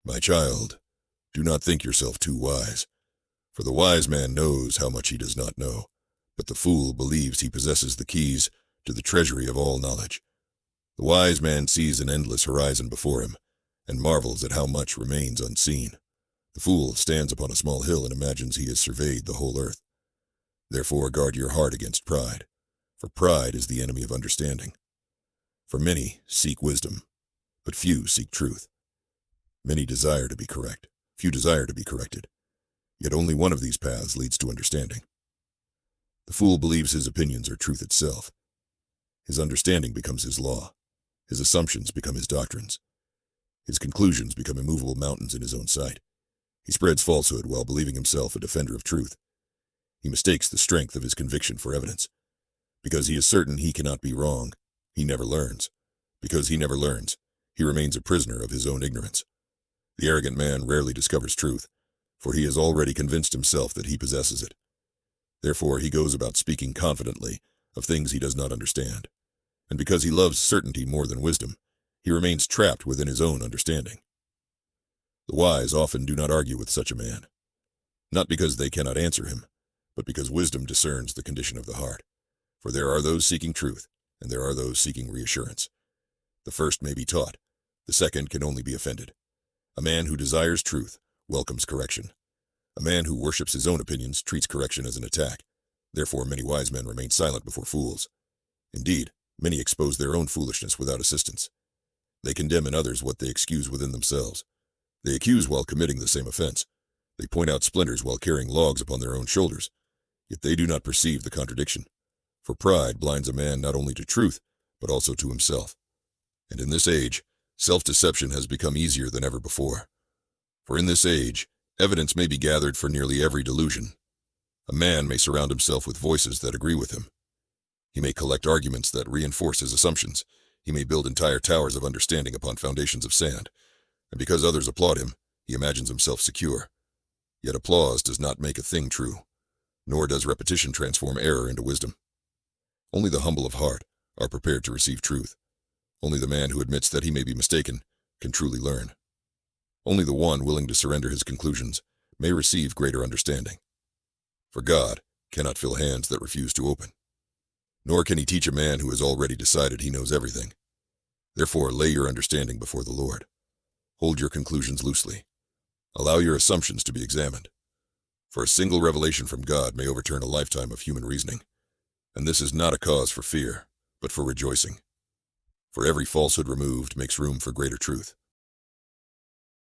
My child, do not think yourself too wise, for the wise man knows how much he does not know, but the fool believes he possesses the keys to the treasury of all knowledge. The wise man sees an endless horizon before him, and marvels at how much remains unseen. The fool stands upon a small hill and imagines he has surveyed the whole earth. Therefore guard your heart against pride, for pride is the enemy of understanding. For many seek wisdom, but few seek truth. Many desire to be correct, few desire to be corrected. Yet only one of these paths leads to understanding. The fool believes his opinions are truth itself. His understanding becomes his law. His assumptions become his doctrines. His conclusions become immovable mountains in his own sight. He spreads falsehood while believing himself a defender of truth. He mistakes the strength of his conviction for evidence. Because he is certain he cannot be wrong, he never learns. Because he never learns, he remains a prisoner of his own ignorance. The arrogant man rarely discovers truth, for he has already convinced himself that he possesses it. Therefore he goes about speaking confidently of things he does not understand. And because he loves certainty more than wisdom, he remains trapped within his own understanding. The wise often do not argue with such a man, not because they cannot answer him, but because wisdom discerns the condition of the heart. For there are those seeking truth, and there are those seeking reassurance. The first may be taught, the second can only be offended. A man who desires truth welcomes correction. A man who worships his own opinions treats correction as an attack. Therefore many wise men remain silent before fools. Indeed, many expose their own foolishness without assistance. They condemn in others what they excuse within themselves. They accuse while committing the same offense. They point out splinters while carrying logs upon their own shoulders. Yet they do not perceive the contradiction. For pride blinds a man not only to truth, but also to himself. And in this age, self-deception has become easier than ever before. For in this age, evidence may be gathered for nearly every delusion. A man may surround himself with voices that agree with him. He may collect arguments that reinforce his assumptions. He may build entire towers of understanding upon foundations of sand. And because others applaud him, he imagines himself secure. Yet applause does not make a thing true, nor does repetition transform error into wisdom. Only the humble of heart are prepared to receive truth. Only the man who admits that he may be mistaken can truly learn. Only the one willing to surrender his conclusions may receive greater understanding. For God cannot fill hands that refuse to open. Nor can he teach a man who has already decided he knows everything. Therefore lay your understanding before the Lord. Hold your conclusions loosely. Allow your assumptions to be examined. For a single revelation from God may overturn a lifetime of human reasoning. And this is not a cause for fear, but for rejoicing. For every falsehood removed makes room for greater truth.